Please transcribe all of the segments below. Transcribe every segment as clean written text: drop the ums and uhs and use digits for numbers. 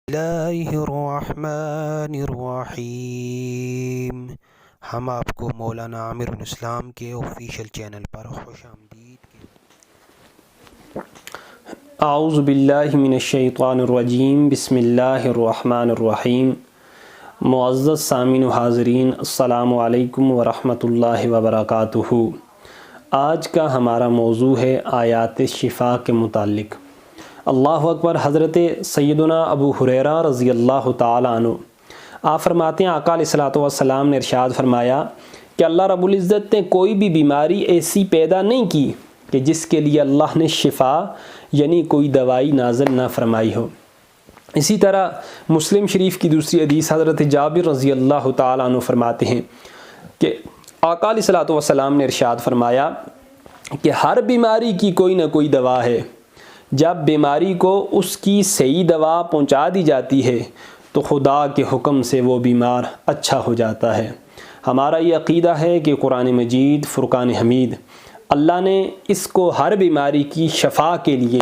اللہ الرحمن الرحیم۔ ہم آپ کو مولانا عامر الاسلام کے آفیشیل چینل پر خوش آمدید اعوذ باللہ من الشیطان الرجیم، بسم اللہ الرحمن الرحیم۔ معزز سامعین و حاضرین، السلام علیکم ورحمۃ اللہ وبرکاتہ۔ آج کا ہمارا موضوع ہے آیات شفا کے متعلق۔ اللہ اکبر۔ حضرت سیدنا ابو ہریرہ رضی اللہ تعالیٰ عنہ آپ فرماتے ہیں، آقا علیہ الصلوۃ والسلام نے ارشاد فرمایا کہ اللہ رب العزت نے کوئی بھی بیماری ایسی پیدا نہیں کی کہ جس کے لیے اللہ نے شفا یعنی کوئی دوائی نازل نہ فرمائی ہو۔ اسی طرح مسلم شریف کی دوسری حدیث حضرت جابر رضی اللہ تعالیٰ عنہ فرماتے ہیں کہ آقا علیہ الصلوۃ والسلام نے ارشاد فرمایا کہ ہر بیماری کی کوئی نہ کوئی دوا ہے۔ جب بیماری کو اس کی صحیح دوا پہنچا دی جاتی ہے تو خدا کے حکم سے وہ بیمار اچھا ہو جاتا ہے۔ ہمارا یہ عقیدہ ہے کہ قرآن مجید فرقان حمید اللہ نے اس کو ہر بیماری کی شفا کے لیے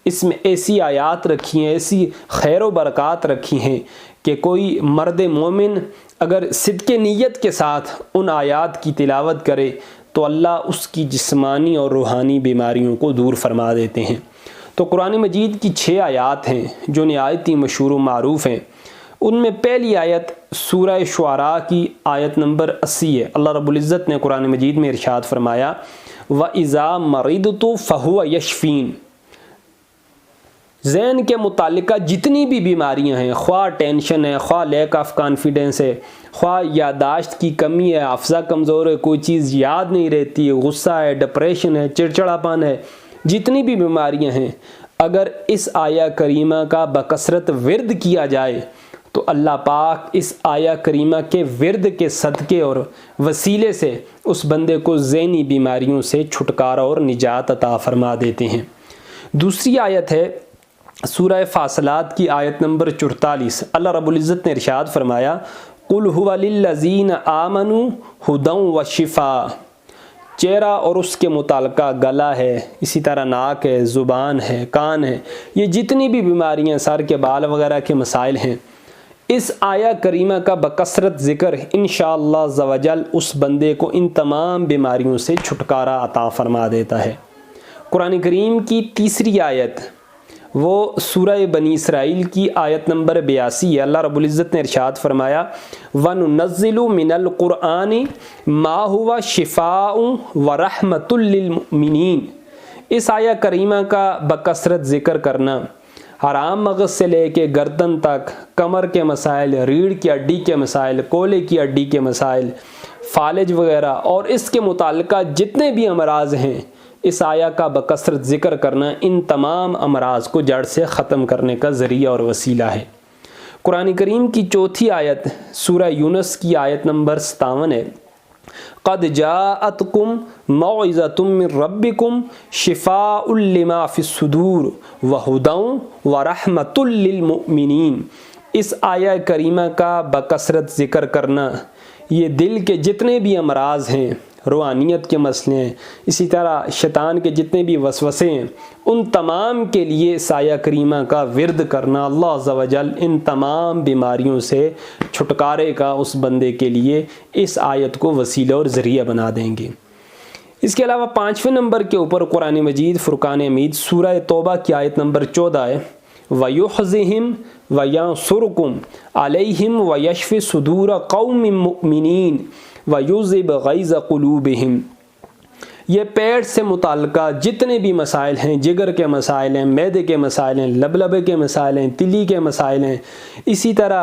اس میں ایسی آیات رکھی ہیں، ایسی خیر و برکات رکھی ہیں کہ کوئی مرد مومن اگر صدق نیت کے ساتھ ان آیات کی تلاوت کرے تو اللہ اس کی جسمانی اور روحانی بیماریوں کو دور فرما دیتے ہیں۔ تو قرآن مجید کی 6 آیات ہیں جو نہایت ہی مشہور و معروف ہیں۔ ان میں پہلی آیت سورہ شعراء کی آیت نمبر 80 ہے۔ اللہ رب العزت نے قرآن مجید میں ارشاد فرمایا وَإِذَا مَرِضْتُ فَهُوَ يَشْفِينِ۔ ذہن کے متعلقہ جتنی بھی بیماریاں ہیں، خواہ ٹینشن ہے، خواہ لیک آف کانفیڈنس ہے، خواہ یادداشت کی کمی ہے، حافظہ کمزور ہے، کوئی چیز یاد نہیں رہتی ہے، غصہ ہے، ڈپریشن ہے، چڑچڑاپن ہے، جتنی بھی بیماریاں ہیں، اگر اس آیہ کریمہ کا بکثرت ورد کیا جائے تو اللہ پاک اس آیہ کریمہ کے ورد کے صدقے اور وسیلے سے اس بندے کو ذہنی بیماریوں سے چھٹکارا اور نجات عطا فرما دیتے ہیں۔ دوسری آیت ہے سورہ فاصلات کی آیت نمبر 44۔ اللہ رب العزت نے ارشاد فرمایا قُلْ هُوَ لِلَّذِينَ آمَنُوا هُدًى وَشِفَاءً۔ چہرہ اور اس کے متعلقہ گلا ہے، اسی طرح ناک ہے، زبان ہے، کان ہے، یہ جتنی بھی بیماریاں، سر کے بال وغیرہ کے مسائل ہیں، اس آیہ کریمہ کا بکثرت ذکر انشاءاللہ عز و جل اس بندے کو ان تمام بیماریوں سے چھٹکارا عطا فرما دیتا ہے۔ قرآن کریم کی تیسری آیت وہ سورہ بنی اسرائیل کی آیت نمبر 82 ہے۔ اللہ رب العزت نے ارشاد فرمایا وَنُنَزِّلُ مِنَ الْقُرْآنِ مَا هُوَ شِفَاءٌ وَرَحْمَةٌ لِّلْمُؤْمِنِينَ۔ اس آیہ کریمہ کا بکثرت ذکر کرنا، حرام مغز سے لے کے گردن تک، کمر کے مسائل، ریڑھ کی ہڈی کے مسائل، کولے کی ہڈی کے مسائل، فالج وغیرہ اور اس کے متعلقہ جتنے بھی امراض ہیں، اس آیہ کا بکثرت ذکر کرنا ان تمام امراض کو جڑ سے ختم کرنے کا ذریعہ اور وسیلہ ہے۔ قرآن کریم کی چوتھی آیت سورہ یونس کی آیت نمبر 57 ہے قَدْ جَاءَتْكُمْ مَوْعِظَةٌ مِّن رَبِّكُمْ شِفَاءٌ لِّمَا فِي الصُّدُورِ وَهُدًى وَرَحْمَةٌ لِّلْمُؤْمِنِينَ۔ اس آیہ کریمہ کا بکثرت ذکر کرنا یہ دل کے جتنے بھی امراض ہیں، روحانیت کے مسئلے ہیں، اسی طرح شیطان کے جتنے بھی وسوسے ہیں، ان تمام کے لیے اس آیہ کریمہ کا ورد کرنا اللہ عز و جل ان تمام بیماریوں سے چھٹکارے کا اس بندے کے لیے اس آیت کو وسیلہ اور ذریعہ بنا دیں گے۔ اس کے علاوہ 5ویں نمبر کے اوپر قرآن مجید فرقان حمید سورہ توبہ کی آیت نمبر 14 ہے وَيُحْزِهِمْ وَيَنْصُرُكُمْ عَلَيْهِمْ وَيَشْفِ صُدُورَ قَوْمٍ مُؤْمِنِينَ وَيُذْهِبْ غَيْظَ قُلُوبِهِمْ۔ یہ پیٹ سے متعلقہ جتنے بھی مسائل ہیں، جگر کے مسائل ہیں، معدے کے مسائل ہیں، لبلبے کے مسائل ہیں، تلی کے مسائل ہیں، اسی طرح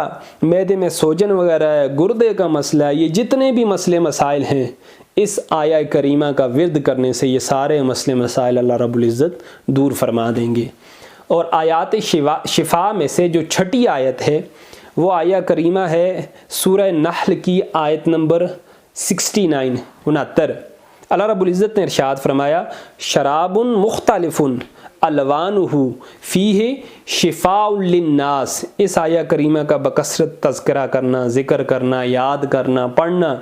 معدے میں سوجن وغیرہ ہے، گردے کا مسئلہ ہے، یہ جتنے بھی مسئلے مسائل ہیں، اس آیہ کریمہ کا ورد کرنے سے یہ سارے مسئلے مسائل اللہ رب العزت دور فرما دیں گے۔ اور آیات شفا میں سے جو 6ٹھی آیت ہے وہ آیہ کریمہ ہے سورہ نحل کی آیت نمبر 69۔ اللہ رب العزت نے ارشاد فرمایا شراب مختلف الوانہ فیہ شفاء للناس۔ اس آیہ کریمہ کا بکثرت تذکرہ کرنا، ذکر کرنا، یاد کرنا، پڑھنا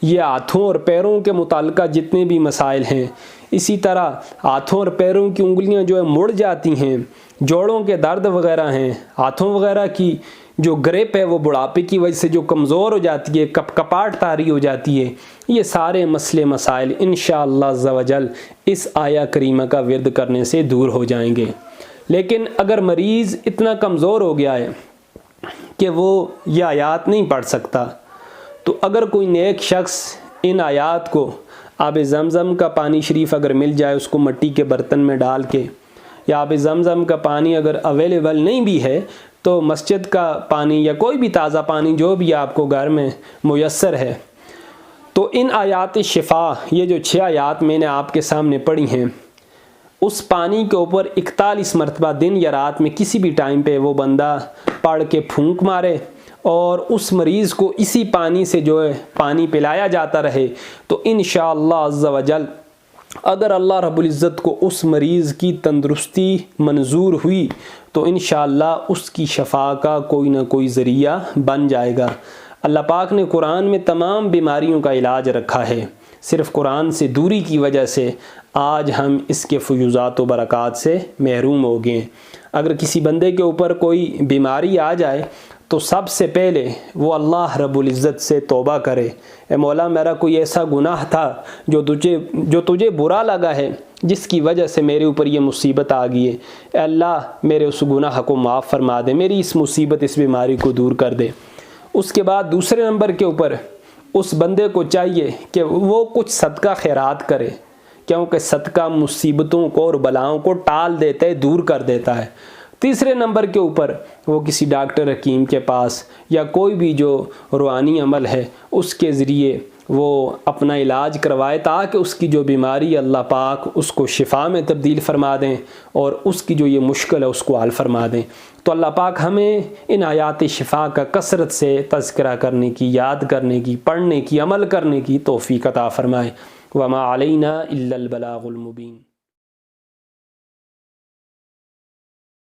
یہ ہاتھوں اور پیروں کے متعلقہ جتنے بھی مسائل ہیں، اسی طرح ہاتھوں اور پیروں کی انگلیاں جو ہے مڑ جاتی ہیں، جوڑوں کے درد وغیرہ ہیں، ہاتھوں وغیرہ کی جو گریپ ہے وہ بڑھاپے کی وجہ سے جو کمزور ہو جاتی ہے، کپاہٹ طاری ہو جاتی ہے، یہ سارے مسئلے مسائل انشاءاللہ عز و جل اس آیہ کریمہ کا ورد کرنے سے دور ہو جائیں گے۔ لیکن اگر مریض اتنا کمزور ہو گیا ہے کہ وہ یہ آیات نہیں پڑھ سکتا، تو اگر کوئی نیک شخص ان آیات کو آب زمزم کا پانی شریف اگر مل جائے، اس کو مٹی کے برتن میں ڈال کے، یا آب زمزم کا پانی اگر اویلیبل نہیں بھی ہے تو مسجد کا پانی یا کوئی بھی تازہ پانی جو بھی آپ کو گھر میں میسر ہے، تو ان آیات شفا، یہ جو 6 آیات میں نے آپ کے سامنے پڑھی ہیں، اس پانی کے اوپر 41 مرتبہ دن یا رات میں کسی بھی ٹائم پہ وہ بندہ پڑھ کے پھونک مارے اور اس مریض کو اسی پانی سے جو ہے پانی پلایا جاتا رہے، تو انشاءاللہ عز و جل اگر اللہ رب العزت کو اس مریض کی تندرستی منظور ہوئی تو انشاءاللہ اس کی شفا کا کوئی نہ کوئی ذریعہ بن جائے گا۔ اللہ پاک نے قرآن میں تمام بیماریوں کا علاج رکھا ہے، صرف قرآن سے دوری کی وجہ سے آج ہم اس کے فیوضات و برکات سے محروم ہو گئے ہیں۔ اگر کسی بندے کے اوپر کوئی بیماری آ جائے تو سب سے پہلے وہ اللہ رب العزت سے توبہ کرے، اے مولا میرا کوئی ایسا گناہ تھا جو تجھے برا لگا ہے، جس کی وجہ سے میرے اوپر یہ مصیبت آ گئی ہے، اے اللہ میرے اس گناہ کو معاف فرما دے، میری اس مصیبت اس بیماری کو دور کر دے۔ اس کے بعد دوسرے نمبر کے اوپر اس بندے کو چاہیے کہ وہ کچھ صدقہ خیرات کرے، کیونکہ صدقہ مصیبتوں کو اور بلاؤں کو ٹال دیتا ہے، دور کر دیتا ہے۔ تیسرے نمبر کے اوپر وہ کسی ڈاکٹر حکیم کے پاس یا کوئی بھی جو روحانی عمل ہے اس کے ذریعے وہ اپنا علاج کروائے، تاکہ اس کی جو بیماری اللہ پاک اس کو شفا میں تبدیل فرما دیں اور اس کی جو یہ مشکل ہے اس کو حل فرما دیں۔ تو اللہ پاک ہمیں ان آیات شفا کا کثرت سے تذکرہ کرنے کی، یاد کرنے کی، پڑھنے کی، عمل کرنے کی توفیق عطا فرمائے۔ وما علینا الا البلاغ المبین۔